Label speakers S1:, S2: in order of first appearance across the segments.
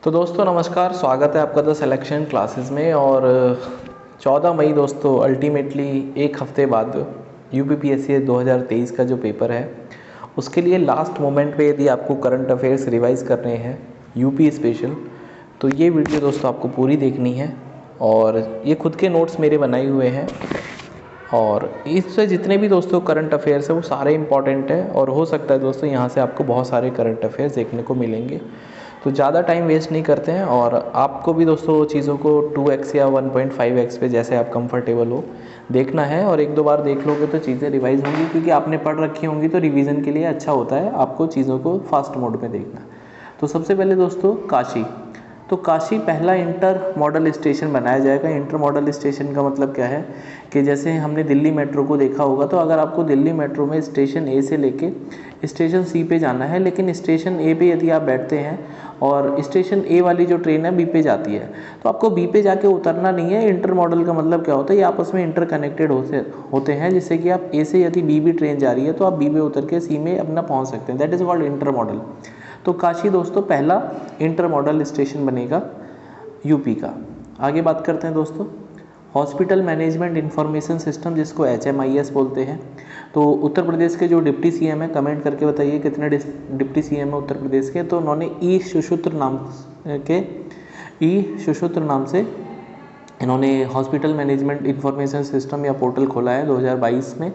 S1: तो दोस्तों नमस्कार, स्वागत है आपका द सिलेक्शन क्लासेस में। और 14 मई दोस्तों अल्टीमेटली एक हफ्ते बाद यूपीपीएससी 2023 का जो पेपर है उसके लिए लास्ट मोमेंट पे यदि आपको करंट अफेयर्स रिवाइज करने हैं यूपी स्पेशल, तो ये वीडियो दोस्तों आपको पूरी देखनी है। और ये खुद के नोट्स मेरे बनाए हुए हैं और इससे जितने भी दोस्तों करंट अफेयर्स है वो सारे इंपॉर्टेंट है और हो सकता है दोस्तों यहाँ से आपको बहुत सारे करंट अफेयर्स देखने को मिलेंगे। तो ज़्यादा टाइम वेस्ट नहीं करते हैं और आपको भी दोस्तों चीज़ों को 2x या 1.5x पे जैसे आप कंफर्टेबल हो देखना है। और एक दो बार देख लोगे तो चीज़ें रिवाइज होंगी, क्योंकि आपने पढ़ रखी होंगी तो रिवीजन के लिए अच्छा होता है आपको चीज़ों को फास्ट मोड में देखना। तो सबसे पहले दोस्तों काशी, तो काशी पहला इंटर मॉडल स्टेशन बनाया जाएगा। इंटर मॉडल स्टेशन का मतलब क्या है कि जैसे हमने दिल्ली मेट्रो को देखा होगा, तो अगर आपको दिल्ली मेट्रो में स्टेशन ए से लेके स्टेशन सी पे जाना है, लेकिन स्टेशन ए पे यदि आप बैठते हैं और स्टेशन ए वाली जो ट्रेन है बी पे जाती है, तो आपको बी पे जाके उतरना नहीं है। इंटर मॉडल का मतलब क्या होता है, ये आपस में इंटर कनेक्टेड होते हैं, जिससे कि आप ए से यदि बी भी ट्रेन जा रही है तो आप बी पे उतर के सी में अपना पहुंच सकते हैं। That is called inter model. तो काशी दोस्तों पहला इंटर मॉडल स्टेशन बनेगा यूपी का। आगे बात करते हैं दोस्तों हॉस्पिटल मैनेजमेंट इंफॉर्मेशन सिस्टम, जिसको HMIS बोलते हैं। तो उत्तर प्रदेश के जो डिप्टी सीएम है, कमेंट करके बताइए कितने डिप्टी सीएम है उत्तर प्रदेश के। तो उन्होंने ई सुश्रुत नाम से इन्होंने हॉस्पिटल मैनेजमेंट इंफॉर्मेशन सिस्टम या पोर्टल खोला है 2022 में,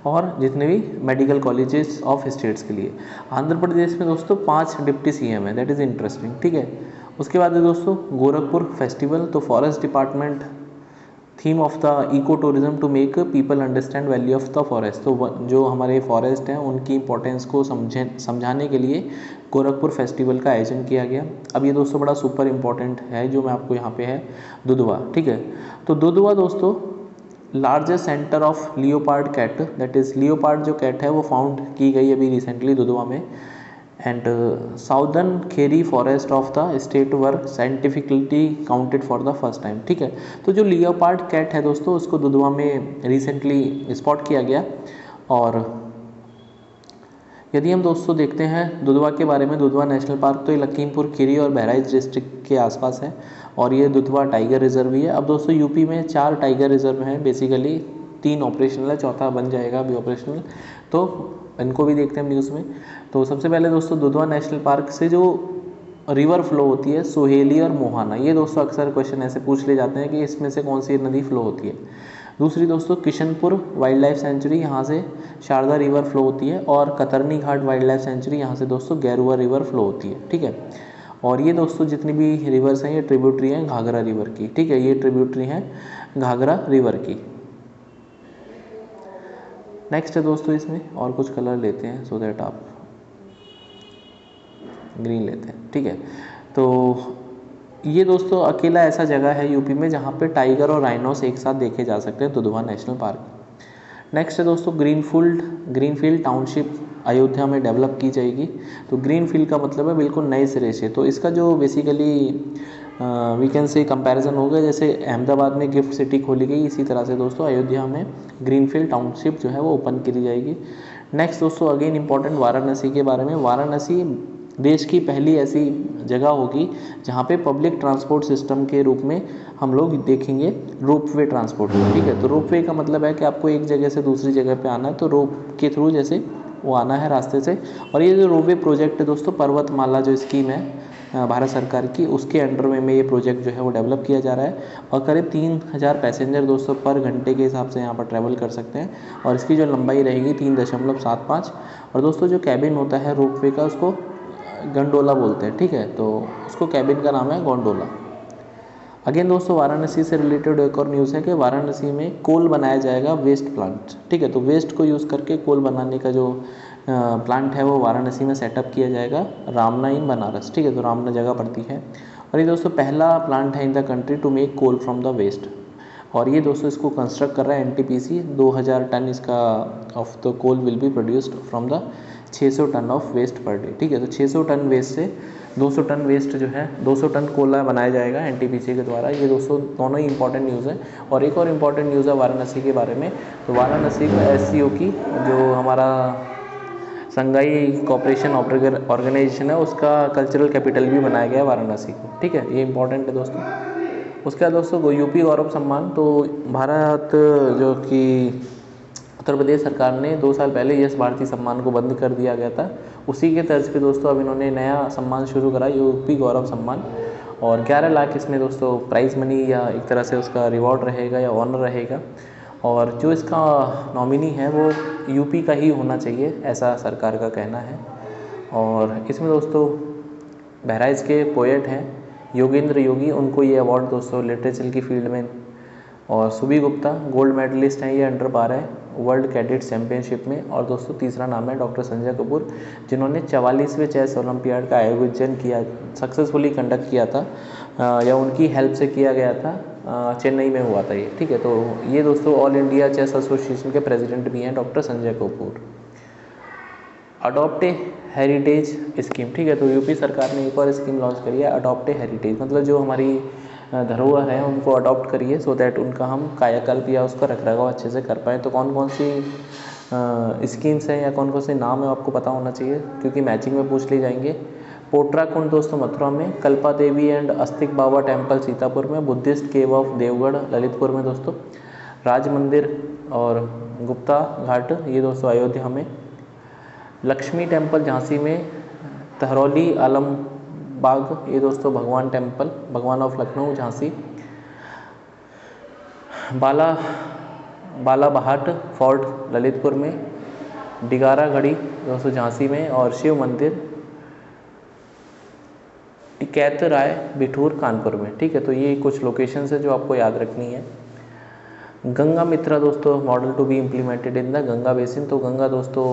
S1: और जितने भी मेडिकल कॉलेजेस ऑफ स्टेट्स के लिए। आंध्र प्रदेश में दोस्तों 5 डिप्टी सीएम है, दैट इज़ इंटरेस्टिंग, ठीक है। उसके बाद है दोस्तों गोरखपुर फेस्टिवल। तो forest department theme of the eco tourism to make people understand value of the forest. तो जो हमारे फॉरेस्ट हैं उनकी इंपॉर्टेंस को समझाने के लिए गोरखपुर फेस्टिवल का आयोजन किया गया। अब ये दोस्तों बड़ा सुपर इंपॉर्टेंट है जो मैं आपको यहाँ पे है, दुधवा, ठीक है। तो दुधवा दोस्तों largest centre of leopard cat, that is leopard जो कैट है वो फाउंड की गई अभी रिसेंटली दुधवा में। And southern Kheri forest of the state were scientifically counted for the first time, ठीक है। तो जो लियोपार्ड कैट है दोस्तों उसको दुधवा में रिसेंटली स्पॉट किया गया। और यदि हम दोस्तों देखते हैं दुधवा के बारे में, दुधवा नेशनल पार्क तो ये लखीमपुर खीरी और बहराइच डिस्ट्रिक्ट के आसपास है और ये दुधवा टाइगर रिजर्व भी है। अब दोस्तों यूपी में 4 टाइगर रिजर्व हैं बेसिकली, 3 ऑपरेशनल है, चौथा बन जाएगा अभी ऑपरेशनल, तो इनको भी देखते हैं हम न्यूज़ में। तो सबसे पहले दोस्तों दुधवा नेशनल पार्क से जो रिवर फ्लो होती है सोहेली और मोहाना, ये दोस्तों अक्सर क्वेश्चन ऐसे पूछ ले जाते हैं कि इसमें से कौन सी नदी फ्लो होती है। दूसरी दोस्तों किशनपुर वाइल्ड लाइफ सेंचुरी, यहाँ से शारदा रिवर फ्लो होती है। और कतरनी घाट वाइल्ड लाइफ सेंचुरी, यहाँ से दोस्तों गैरुआ रिवर फ्लो होती है, ठीक है। और ये दोस्तों जितनी भी रिवर्स हैं ये ट्रिब्यूटरी हैं घाघरा रिवर की, ठीक है, ये ट्रिब्यूटरी हैं घाघरा रिवर की। नेक्स्ट है दोस्तों इसमें और कुछ कलर लेते हैं सो दैट आप ग्रीन लेते हैं, ठीक है। तो ये दोस्तों अकेला ऐसा जगह है यूपी में जहाँ पे टाइगर और राइनोस एक साथ देखे जा सकते हैं, दुधवा नेशनल पार्क। नेक्स्ट है दोस्तों ग्रीनफील्ड टाउनशिप अयोध्या में डेवलप की जाएगी। तो ग्रीनफील्ड का मतलब है बिल्कुल नए सिरे से। तो इसका जो basically we can say comparison होगा, जैसे अहमदाबाद में गिफ्ट सिटी खोली गई, इसी तरह से दोस्तों अयोध्या में ग्रीनफील्ड टाउनशिप जो है वो ओपन की जाएगी। नेक्स्ट दोस्तों अगेन इंपॉर्टेंट वाराणसी के बारे में। वाराणसी देश की पहली ऐसी जगह होगी जहाँ पे पब्लिक ट्रांसपोर्ट सिस्टम के रूप में हम लोग देखेंगे रोपवे ट्रांसपोर्ट, ठीक है। तो रोपवे का मतलब है कि आपको एक जगह से दूसरी जगह पे आना है तो रोप के थ्रू जैसे वो आना है रास्ते से। और ये जो रोपवे प्रोजेक्ट है दोस्तों पर्वतमाला जो स्कीम है भारत सरकार की, उसके अंडर में ये प्रोजेक्ट जो है वो डेवलप किया जा रहा है। और करीब 3000 पैसेंजर दोस्तों पर घंटे के हिसाब से यहाँ पर ट्रैवल कर सकते हैं। और इसकी जो लंबाई रहेगी 3.75। और दोस्तों जो कैबिन होता है रोपवे का उसको गंडोला बोलते हैं, ठीक है। तो उसको कैबिन का नाम है गोंडोला। अगेन दोस्तों वाराणसी से रिलेटेड एक और न्यूज़ है कि वाराणसी में कोल बनाया जाएगा वेस्ट प्लांट, ठीक है। तो वेस्ट को यूज़ करके कोल बनाने का जो प्लांट है वो वाराणसी में सेटअप किया जाएगा, रामना इन बनारस, ठीक है। तो रामना जगह पड़ती है। और ये दोस्तों पहला प्लांट है in the country to make coal from the waste. और ये दोस्तों इसको कंस्ट्रक्ट कर रहा है NTPC। 2000 टन इसका of the coal will be produced from the 600 ton of waste per day, ठीक है। तो 600 टन वेस्ट से 200 टन वेस्ट जो है 200 टन कोला बनाया जाएगा NTPC के द्वारा। ये दोस्तों दोनों ही इंपॉर्टेंट न्यूज़ है। और एक और इम्पॉर्टेंट न्यूज़ है वाराणसी के बारे में। तो वाराणसी को SCO की जो हमारा संघाई कोऑपरेशन ऑर्गेनाइजेशन है, उसका कल्चरल कैपिटल भी बनाया गया है वाराणसी को, ठीक है, ये इंपॉर्टेंट है दोस्तों। उसके बाद दोस्तों यूपी गौरव सम्मान, तो भारत जो कि उत्तर प्रदेश सरकार ने 2 साल पहले यश भारती सम्मान को बंद कर दिया गया था, उसी के तर्ज पे दोस्तों अब इन्होंने नया सम्मान शुरू करा, यूपी गौरव सम्मान, और 11 लाख इसमें दोस्तों प्राइज़ मनी या एक तरह से उसका रिवॉर्ड रहेगा या ऑनर रहेगा, और जो इसका नॉमिनी है वो यूपी का ही होना चाहिए, ऐसा सरकार का कहना है। और इसमें दोस्तों बहराइच के पोएट हैं योगेंद्र योगी, उनको ये अवार्ड दोस्तों लिटरेचर की फील्ड में, और सुबी गुप्ता गोल्ड मेडलिस्ट हैं ये अंडर 12 वर्ल्ड कैडेट चैम्पियनशिप में। और दोस्तों तीसरा नाम है डॉक्टर संजय कपूर, जिन्होंने 44वें चेस ओलंपियाड का आयोजन किया, सक्सेसफुली कंडक्ट किया था, या उनकी हेल्प से किया गया था, चेन्नई में हुआ था ये, ठीक है। तो ये दोस्तों ऑल इंडिया चेस एसोसिएशन के प्रेसिडेंट भी हैं doctor Sanjay Kapoor. Adopt a heritage scheme, ठीक है, तो यूपी सरकार ने एक और स्कीम लॉन्च करी है, अडॉप्ट ए हेरिटेज, मतलब जो हमारी धरोहर है उनको अडॉप्ट करिए सो दैट उनका हम कायाकल्प या उसका रखरखाव अच्छे से कर पाएँ। तो कौन कौन सी स्कीम्स हैं या कौन कौन से नाम है आपको पता होना चाहिए, क्योंकि मैचिंग में पूछ ली जाएंगे। पोट्रा कुंड दोस्तों मथुरा में, कल्पा देवी एंड अस्तिक बाबा टेम्पल सीतापुर में, Buddhist cave of Deogarh Lalitpur में दोस्तों, राज मंदिर और गुप्ता घाट ये दोस्तों अयोध्या में, लक्ष्मी टेम्पल झांसी में, तहरौली आलम बाग ये दोस्तों भगवान टेम्पल, भगवान ऑफ लखनऊ झांसी, बालाबहाट फोर्ट ललितपुर में, डिगारा गढ़ी दोस्तों झांसी में, और शिव मंदिर टिकैत राय बिठूर कानपुर में, ठीक है। तो ये कुछ लोकेशंस है जो आपको याद रखनी है। गंगा मित्रा दोस्तों model to be implemented in the Ganga basin, तो गंगा दोस्तों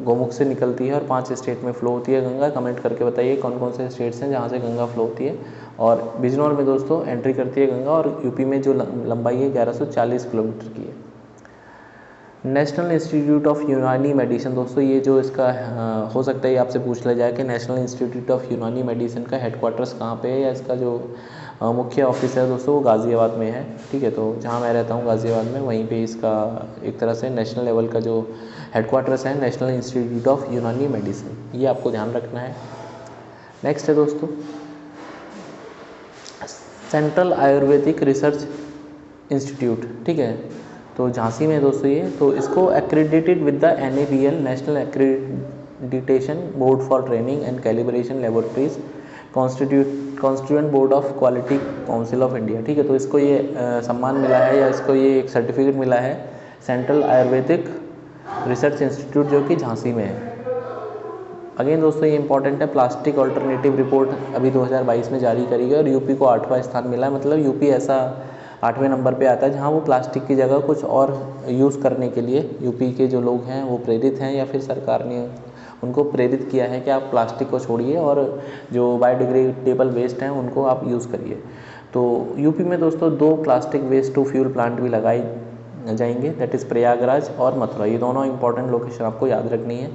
S1: गोमुख से निकलती है और 5 स्टेट में फ्लो होती है गंगा। कमेंट करके बताइए कौन कौन से स्टेट्स हैं जहाँ से गंगा फ्लो होती है। और बिजनौर में दोस्तों एंट्री करती है गंगा, और यूपी में जो लंबाई है 1140 किलोमीटर की है। नेशनल इंस्टीट्यूट ऑफ यूनानी मेडिसिन दोस्तों, ये जो इसका हो सकता है आपसे पूछ लिया जाए कि नेशनल इंस्टीट्यूट ऑफ यूनानी मेडिसिन का हेडक्वार्टर्स कहाँ पे है, या इसका जो मुख्य ऑफिस है दोस्तों वो गाज़ियाबाद में है, ठीक है। तो जहाँ मैं रहता हूँ गाज़ियाबाद में, वहीं पे इसका एक तरह से नेशनल लेवल का जो हेडक्वार्टर्स है नेशनल इंस्टीट्यूट ऑफ यूनानी मेडिसिन, ये आपको ध्यान रखना है। नेक्स्ट है दोस्तों सेंट्रल आयुर्वेदिक रिसर्च इंस्टीट्यूट, ठीक है, तो झांसी में दोस्तों ये, तो इसको accredited with the NABL national accreditation board for training and calibration laboratories constituent board of quality council of India, ठीक है। तो इसको ये सम्मान मिला है या इसको ये एक सर्टिफिकेट मिला है सेंट्रल आयुर्वेदिक रिसर्च इंस्टीट्यूट जो कि झांसी में है। अगेन दोस्तों ये इंपॉर्टेंट है, प्लास्टिक ऑल्टरनेटिव रिपोर्ट अभी 2022 में जारी करी गई और यूपी को 8वां स्थान मिला है, मतलब यूपी ऐसा 8वें नंबर पे आता है जहाँ वो प्लास्टिक की जगह कुछ और यूज़ करने के लिए यूपी के जो लोग हैं वो प्रेरित हैं, या फिर सरकार ने उनको प्रेरित किया है कि आप प्लास्टिक को छोड़िए और जो बायोडिग्रेडेबल वेस्ट हैं उनको आप यूज़ करिए। तो यूपी में दोस्तों 2 plastic waste to fuel plant भी लगाए जाएंगे, दैट इज़ प्रयागराज और मथुरा, ये दोनों इंपॉर्टेंट लोकेशन आपको याद रखनी है।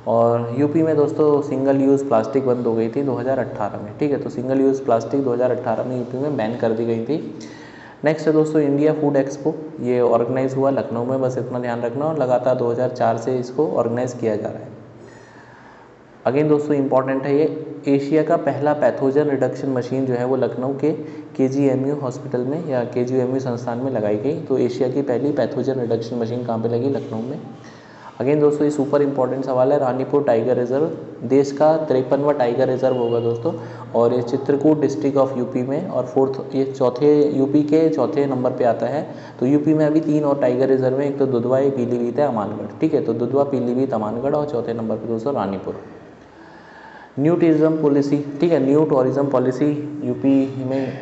S1: और यूपी में दोस्तों सिंगल यूज़ प्लास्टिक बंद हो गई थी 2018 में, ठीक है, तो सिंगल यूज़ प्लास्टिक 2018 में यूपी में बैन कर दी गई थी। नेक्स्ट है दोस्तों इंडिया फूड एक्सपो, ये ऑर्गेनाइज हुआ लखनऊ में, बस इतना ध्यान रखना, और लगातार 2004 से इसको ऑर्गेनाइज किया जा रहा है। अगेन दोस्तों इंपॉर्टेंट है ये, एशिया का पहला पैथोजन रिडक्शन मशीन जो है वो लखनऊ के KGMU हॉस्पिटल में या KGMU संस्थान में लगाई गई। तो एशिया की पहली पैथोजन रिडक्शन मशीन कहाँ पे लगी? लखनऊ में। अगेन दोस्तों ये सुपर इंपॉर्टेंट सवाल है, रानीपुर टाइगर रिजर्व देश का 53वां टाइगर रिजर्व होगा दोस्तों, और ये चित्रकूट डिस्ट्रिक्ट ऑफ यूपी में, और ये यूपी के चौथे नंबर पे आता है। तो यूपी में अभी 3 और टाइगर रिजर्व है, एक तो दुधवा, एक पीलीभीत है, अमानगढ़, ठीक है। तो दुधवा, पीलीभीत, अमानगढ़, और चौथे नंबर पर दोस्तों रानीपुर। न्यू टूरिज्म पॉलिसी, ठीक है, न्यू टूरिज्म पॉलिसी यूपी में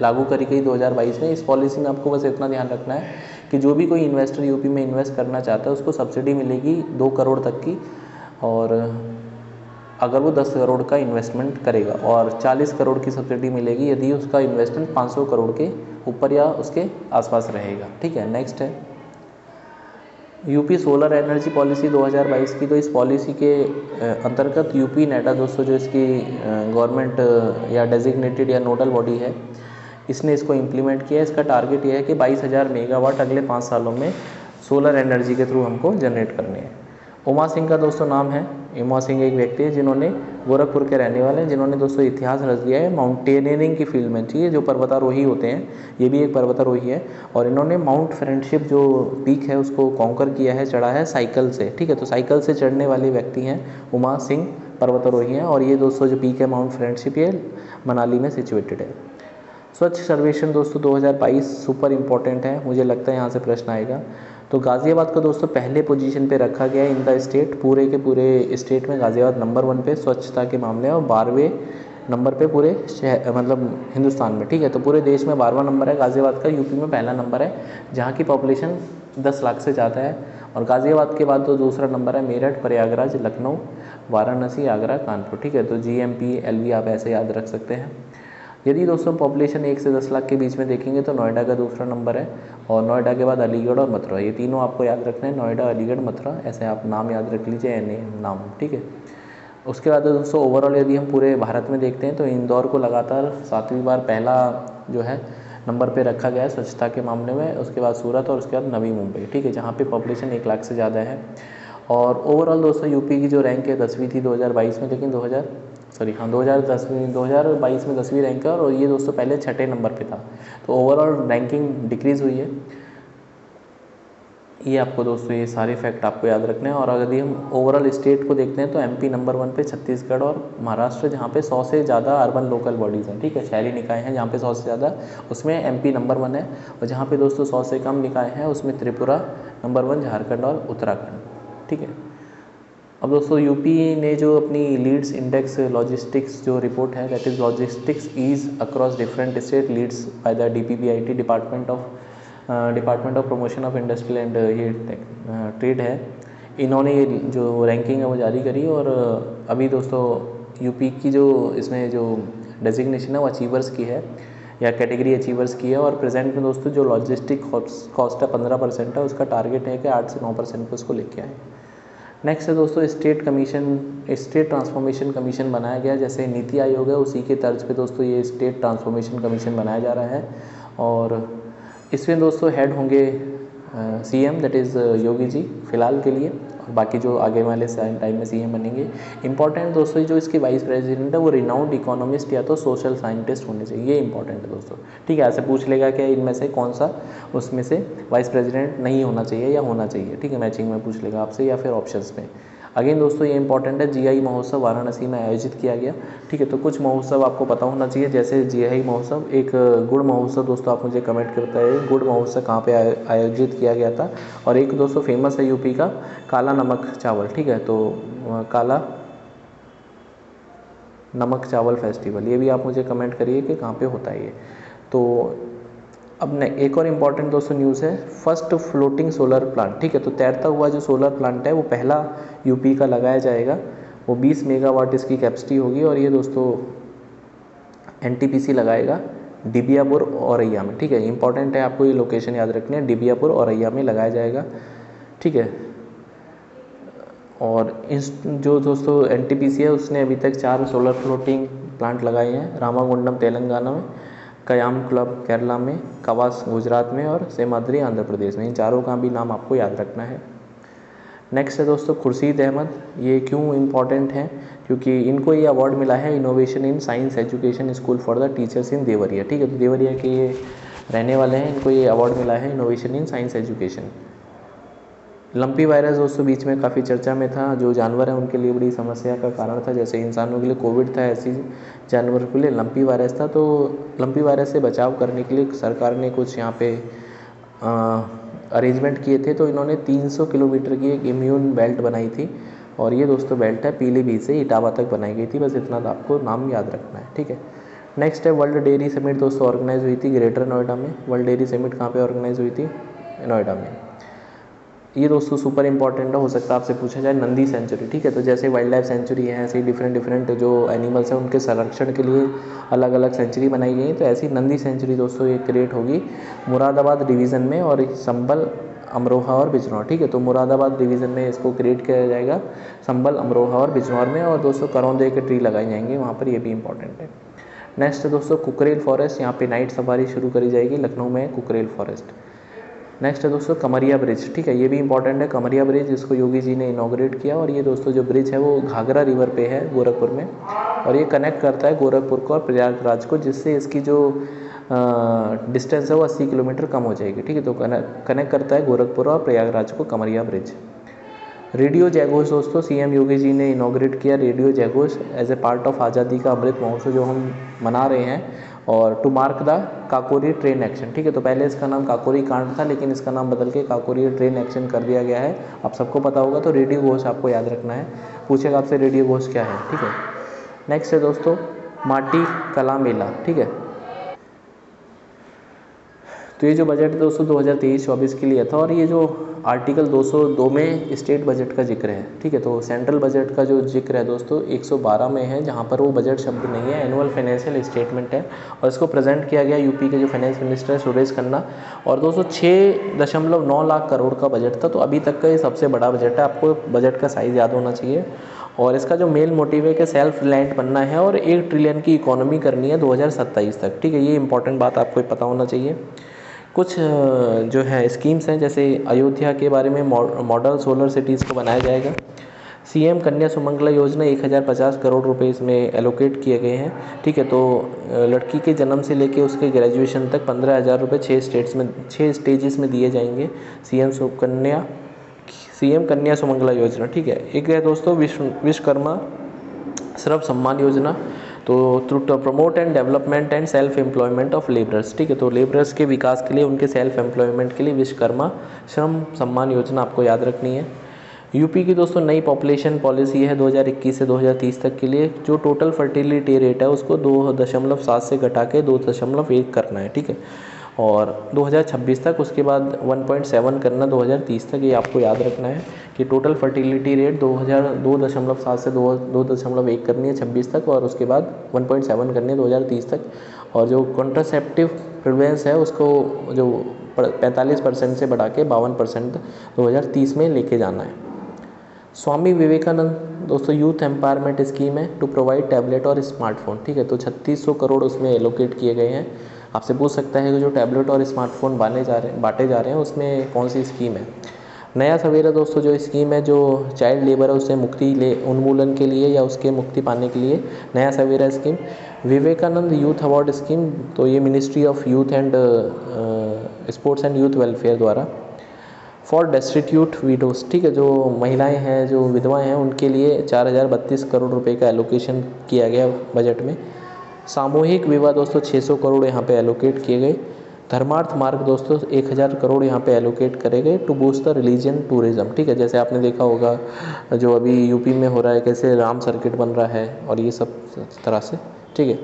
S1: लागू करी गई 2022 में। इस पॉलिसी में आपको बस इतना ध्यान रखना है कि जो भी कोई इन्वेस्टर यूपी में इन्वेस्ट करना चाहता है उसको सब्सिडी मिलेगी 2 करोड़ तक की, और अगर वो 10 करोड़ का इन्वेस्टमेंट करेगा, और 40 करोड़ की सब्सिडी मिलेगी यदि उसका इन्वेस्टमेंट 500 करोड़ के ऊपर या उसके आसपास रहेगा, ठीक है। नेक्स्ट है यूपी सोलर एनर्जी पॉलिसी 2022 की। तो इस पॉलिसी के अंतर्गत यूपी नेडा दोस्तों जो इसकी गवर्नमेंट या डेजिग्नेटेड या नोडल बॉडी है, इसने इसको इम्प्लीमेंट किया। इसका टारगेट ये है कि 22,000 मेगावाट अगले 5 सालों में सोलर एनर्जी के थ्रू हमको जनरेट करने हैं। उमा सिंह का दोस्तों नाम है उमा सिंह एक व्यक्ति है जिन्होंने गोरखपुर के रहने वाले हैं, जिन्होंने दोस्तों इतिहास रच दिया है माउंटेनियरिंग की फील्ड में। ठीक है, जो पर्वतारोही होते हैं, ये भी एक पर्वतारोही है, और इन्होंने माउंट फ्रेंडशिप जो पीक है उसको कॉन्कर किया है, चढ़ा है साइकिल से। ठीक है, तो साइकिल से चढ़ने वाले व्यक्ति हैं उमा सिंह, पर्वतारोही हैं। और ये दोस्तों जो पीक है माउंट फ्रेंडशिप, ये मनाली में सिचुएटेड है। स्वच्छ सर्वेक्षण दोस्तों 2022 सुपर इम्पोर्टेंट है, मुझे लगता है यहाँ से प्रश्न आएगा। तो गाज़ियाबाद को दोस्तों पहले पोजीशन पे रखा गया है इन द स्टेट, पूरे के पूरे स्टेट में गाज़ियाबाद नंबर 1 पे स्वच्छता के मामले, और 12वें नंबर पे पूरे शहर मतलब हिंदुस्तान में। ठीक है, तो पूरे देश में 12वां नंबर है गाज़ियाबाद का, यूपी में पहला नंबर है जहाँ की पॉपुलेशन 10 लाख से ज़्यादा है। और गाज़ियाबाद के बाद तो दूसरा नंबर है मेरठ, प्रयागराज, लखनऊ, वाराणसी, आगरा, कानपुर। ठीक है, तो GMP LV आप ऐसे याद रख सकते हैं। यदि दोस्तों पॉपुलेशन 1 से 10 लाख के बीच में देखेंगे तो नोएडा का दूसरा नंबर है, और नोएडा के बाद अलीगढ़ और मथुरा, ये तीनों आपको याद रखना है, नोएडा, अलीगढ़, मथुरा, ऐसे आप नाम याद रख लीजिए, नाम। ठीक है, उसके बाद दोस्तों ओवरऑल यदि हम पूरे भारत में देखते हैं तो इंदौर को लगातार 7वीं बार पहला जो है नंबर पे रखा गया है स्वच्छता के मामले में। उसके बाद सूरत, और उसके बाद नवी मुंबई। ठीक है, जहाँ पे पॉपुलेशन 1 लाख से ज़्यादा है। और ओवरऑल दोस्तों यूपी की जो रैंक है 10वीं थी 2022 में, लेकिन 2022 में 10वीं रैंक है, और ये दोस्तों पहले 6ठे नंबर पे था। तो ओवरऑल रैंकिंग डिक्रीज़ हुई है। ये आपको दोस्तों ये सारे फैक्ट आपको याद रखने हैं। और अगर यदि हम ओवरऑल स्टेट को देखते हैं तो MP नंबर 1 पे, छत्तीसगढ़ और महाराष्ट्र जहाँ पे 100 से ज़्यादा अर्बन लोकल बॉडीज़ हैं। ठीक है, शहरी निकाय हैं जहाँ पे 100 से ज़्यादा, उसमें MP नंबर 1 है। और जहाँ पे दोस्तों 100 से कम निकाय हैं उसमें त्रिपुरा नंबर 1, झारखंड और उत्तराखंड। ठीक है, अब दोस्तों यूपी ने जो अपनी लीड्स इंडेक्स लॉजिस्टिक्स जो रिपोर्ट है, that is logistics ease across different state LEADS by the DPPIT, department of promotion of industrial and ये ट्रेड है। इन्होंने ये जो रैंकिंग है वो जारी करी, और अभी दोस्तों यूपी की जो इसमें जो डेजिग्नेशन है वो अचीवर्स की है, या कैटेगरी अचीवर्स की है। और प्रेजेंट में दोस्तों जो लॉजिस्टिक कॉस्ट है 15% है, उसका टारगेट है कि 8 से 9% पे उसको लेके आए। नेक्स्ट है दोस्तों स्टेट ट्रांसफॉर्मेशन कमीशन बनाया गया, जैसे नीति आयोग है उसी के तर्ज पे दोस्तों ये स्टेट ट्रांसफॉर्मेशन कमीशन बनाया जा रहा है। और इसमें दोस्तों हेड होंगे CM, that is Yogi ji फिलहाल के लिए, और बाकी जो आगे वाले टाइम में CM बनेंगे। इंपॉर्टेंट दोस्तों जो इसके वाइस प्रेसिडेंट है वो रिनाउंड इकोनॉमिस्ट या तो सोशल साइंटिस्ट होने चाहिए, ये इंपॉर्टेंट है दोस्तों। ठीक है, ऐसे पूछ लेगा कि इनमें से कौन सा उसमें से वाइस प्रेसिडेंट नहीं होना चाहिए या होना चाहिए। ठीक है, मैचिंग में पूछ लेगा आपसे, या फिर ऑप्शंस में। अगेन दोस्तों ये इंपॉर्टेंट है, GI महोत्सव वाराणसी में आयोजित किया गया। ठीक है, तो कुछ महोत्सव आपको पता होना चाहिए, जैसे GI महोत्सव, एक गुड़ महोत्सव। दोस्तों आप मुझे कमेंट करते हैं गुड़ महोत्सव कहाँ पे आयोजित किया गया था। और एक दोस्तों फेमस है यूपी का काला नमक चावल। ठीक है, तो काला नमक चावल फेस्टिवल, ये भी आप मुझे कमेंट करिए कि कहाँ पे होता है ये। तो अब एक और इम्पॉर्टेंट दोस्तों न्यूज़ है, फर्स्ट फ्लोटिंग सोलर प्लांट। ठीक है, तो तैरता हुआ जो सोलर प्लांट है वो पहला यूपी का लगाया जाएगा, वो 20 मेगावाट इसकी कैपेसिटी होगी। और ये दोस्तों NTPC लगाएगा डिबियापुर औरैया में। ठीक है, इंपॉर्टेंट है, आपको ये लोकेशन याद रखनी है, डिबियापुर औरैया में लगाया जाएगा। ठीक है, और इस जो दोस्तों NTPC है उसने अभी तक 4 सोलर फ्लोटिंग प्लांट लगाए हैं, रामागुंडम तेलंगाना में, कयाम क्लब केरला में, कवास गुजरात में, और सेमाद्री आंध्र प्रदेश में। इन चारों का भी नाम आपको याद रखना है। नेक्स्ट है दोस्तों खुर्शीद अहमद, ये क्यों इम्पॉर्टेंट है, क्योंकि इनको ये अवार्ड मिला है innovation in science education school for the teachers in Deoria. ठीक है, तो देवरिया के ये रहने वाले हैं, इनको ये अवार्ड मिला है innovation in science education. Lumpy virus दोस्तों बीच में काफ़ी चर्चा में था, जो जानवर हैं उनके लिए बड़ी समस्या का कारण था, जैसे इंसानों के लिए कोविड था ऐसी जानवरों के लिए लंपी वायरस था। तो लंपी वायरस से बचाव करने के लिए सरकार ने कुछ यहाँ पे अरेंजमेंट किए थे। तो इन्होंने 300 किलोमीटर की एक इम्यून बेल्ट बनाई थी, और ये दोस्तों बेल्ट है पीलीभीत से इटावा तक बनाई गई थी। बस इतना तो आपको नाम याद रखना है। ठीक है, नेक्स्ट है वर्ल्ड डेयरी समिट दोस्तों ऑर्गेनाइज हुई थी ग्रेटर नोएडा में। वर्ल्ड डेयरी समिट कहाँ पे ऑर्गेनाइज हुई थी? नोएडा में। ये दोस्तों सुपर इंपॉर्टेंट हो सकता है आपसे पूछा जाए नंदी सेंचुरी। ठीक है, तो जैसे वाइल्ड लाइफ सेंचुरी है ऐसे ही डिफरेंट जो एनिमल्स हैं उनके संरक्षण के लिए अलग अलग सेंचुरी बनाई गई है। तो ऐसी नंदी सेंचुरी दोस्तों ये क्रिएट होगी मुरादाबाद डिवीज़न में, और संभल, अमरोहा और बिजनौर। ठीक है, तो मुरादाबाद डिवीज़न में इसको क्रिएट किया जाएगा, संभल, अमरोहा और बिजनौर में। और दोस्तों करौंदे के ट्री लगाए जाएंगे वहाँ पर, ये भी इंपॉर्टेंट है। नेक्स्ट दोस्तों कुकरेल फॉरेस्ट, यहाँ पे नाइट सफारी शुरू करी जाएगी, लखनऊ में कुकरेल फॉरेस्ट। नेक्स्ट है दोस्तों कमरिया ब्रिज, ठीक है, ये भी इंपॉर्टेंट है। कमरिया ब्रिज, इसको योगी जी ने इनॉग्रेट किया, और ये दोस्तों जो ब्रिज है वो घाघरा रिवर पे है गोरखपुर में, और ये कनेक्ट करता है गोरखपुर को और प्रयागराज को, जिससे इसकी जो डिस्टेंस है वो 80 किलोमीटर कम हो जाएगी, ठीक है। तो कनेक्ट करता है गोरखपुर और प्रयागराज को कमरिया ब्रिज। रेडियो जयघोष दोस्तों, सीएम योगी जी ने इनॉग्रेट किया रेडियो जयघोष एज ए पार्ट ऑफ आज़ादी का अमृत महोत्सव जो हम मना रहे हैं, और to mark the Kakori train action, ठीक है। तो पहले इसका नाम काकोरी कांड था, लेकिन इसका नाम बदल के काकोरी ट्रेन एक्शन कर दिया गया है, आप सबको पता होगा। तो रेडियो घोष आपको याद रखना है, पूछेगा आपसे रेडियो घोष क्या है, ठीक है। नेक्स्ट है दोस्तों माटी कला मेला, ठीक है। तो ये जो बजट है दोस्तों 2023-24 के लिए था, और ये जो आर्टिकल 202 में स्टेट बजट का जिक्र है, ठीक है। तो सेंट्रल बजट का जो जिक्र है दोस्तों 112 में है, जहाँ पर वो बजट शब्द नहीं है, एनुअल फाइनेंशियल स्टेटमेंट है, और इसको प्रेजेंट किया गया यूपी के जो फाइनेंस मिनिस्टर है सुरेश खन्ना। और दोस्तों 6.9 लाख करोड़ का बजट था, तो अभी तक का ये सबसे बड़ा बजट है, आपको बजट का साइज़ याद होना चाहिए। और इसका जो मेन मोटिव है कि सेल्फ रिलायंट बनना है और 1 ट्रिलियन की इकोनॉमी करनी है 2027 तक, ठीक है। ये इंपॉर्टेंट बात आपको पता होना चाहिए। कुछ जो है स्कीम्स हैं, जैसे अयोध्या के बारे में मॉडल सोलर सिटीज़ को बनाया जाएगा। सीएम कन्या सुमंगला योजना 1050 करोड़ रुपए इसमें एलोकेट किए गए हैं, ठीक है। तो लड़की के जन्म से लेके उसके ग्रेजुएशन तक 15,000 रुपये 6 स्टेजेस में दिए जाएंगे। सीएम कन्या सुमंगला योजना, ठीक है। एक है दोस्तों विश्वकर्मा श्रम सम्मान योजना, तो through promote and development and self employment of labourers, ठीक है। तो लेबरर्स के विकास के लिए, उनके सेल्फ एम्प्लॉयमेंट के लिए विश्वकर्मा श्रम सम्मान योजना आपको याद रखनी है। यूपी की दोस्तों नई पॉपुलेशन पॉलिसी है 2021 से 2030 तक के लिए, जो टोटल फर्टिलिटी रेट है उसको 2.7 से घटा के 2.1 करना है, ठीक है। और 2026 तक उसके बाद 1.7 करना 2030 तक, ये आपको याद रखना है कि टोटल फर्टिलिटी रेट 2.7 से 2.1 करनी है 26 तक, और उसके बाद 1.7 करनी है 2030 तक। और जो कॉन्ट्रासेप्टिव प्रिवेलेंस है उसको जो 45% से बढ़ा के 52% 2030 में लेके जाना है। स्वामी विवेकानंद दोस्तों यूथ एम्पावरमेंट स्कीम है टू प्रोवाइड टैबलेट और स्मार्टफोन, ठीक है। तो 3600 करोड़ उसमें एलोकेट किए गए हैं। आपसे पूछ सकता है कि जो टैबलेट और स्मार्टफोन बांटे जा रहे हैं उसमें कौन सी स्कीम है। नया सवेरा दोस्तों जो स्कीम है, जो चाइल्ड लेबर है उससे उन्मूलन के लिए या उसके मुक्ति पाने के लिए Naya Savera scheme. Vivekananda youth award scheme, तो ये ministry of youth and sports and youth welfare द्वारा। फॉर डेस्टिट्यूट विडोज, ठीक है, जो महिलाएं हैं, जो विधवाएं हैं, उनके लिए 4032 करोड़ रुपए का एलोकेशन किया गया बजट में। सामूहिक विवाह दोस्तों 600 करोड़ यहाँ पे एलोकेट किए गए। धर्मार्थ मार्ग दोस्तों 1000 करोड़ यहाँ पे एलोकेट करे गए to boost the religion tourism, ठीक है। जैसे आपने देखा होगा जो अभी यूपी में हो रहा है, कैसे राम सर्किट बन रहा है, और ये सब तरह से, ठीक है।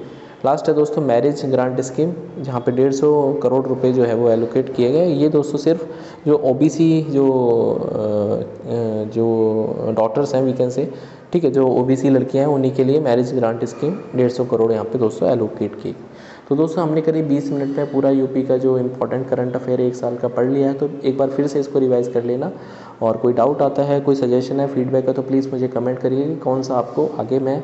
S1: लास्ट है दोस्तों मैरिज ग्रांट स्कीम, जहाँ पे 150 करोड़ रुपए जो है वो एलोकेट किए गए। ये दोस्तों सिर्फ जो ओबीसी जो डॉटर्स हैं वी कैन से, ठीक है, जो ओबीसी लड़कियां हैं उन्हीं के लिए मैरिज ग्रांट स्कीम 150 करोड़ यहाँ पे दोस्तों एलोकेट की। तो दोस्तों हमने करीब 20 मिनट में पूरा यूपी का जो इंपॉर्टेंट करंट अफेयर 1 साल का पढ़ लिया है। तो एक बार फिर से इसको रिवाइज कर लेना, और कोई डाउट आता है, कोई सजेशन है, फीडबैक है, तो प्लीज़ मुझे कमेंट करिए कि कौन सा आपको आगे मैं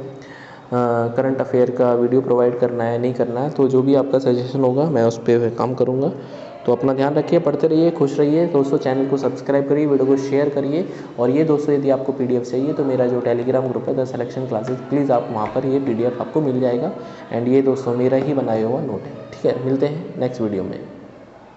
S1: करंट अफेयर का वीडियो प्रोवाइड करना है, नहीं करना है। तो जो भी आपका सजेशन होगा मैं उस पर काम करूँगा। तो अपना ध्यान रखिए, पढ़ते रहिए, खुश रहिए दोस्तों। चैनल को सब्सक्राइब करिए, वीडियो को शेयर करिए। और ये दोस्तों यदि आपको पीडीएफ चाहिए तो मेरा जो टेलीग्राम ग्रुप है द सिलेक्शन क्लासेस, प्लीज़ आप वहाँ पर ये पीडीएफ आपको मिल जाएगा। एंड ये दोस्तों मेरा ही बनाया हुआ नोट है, ठीक है। मिलते हैं नेक्स्ट वीडियो में।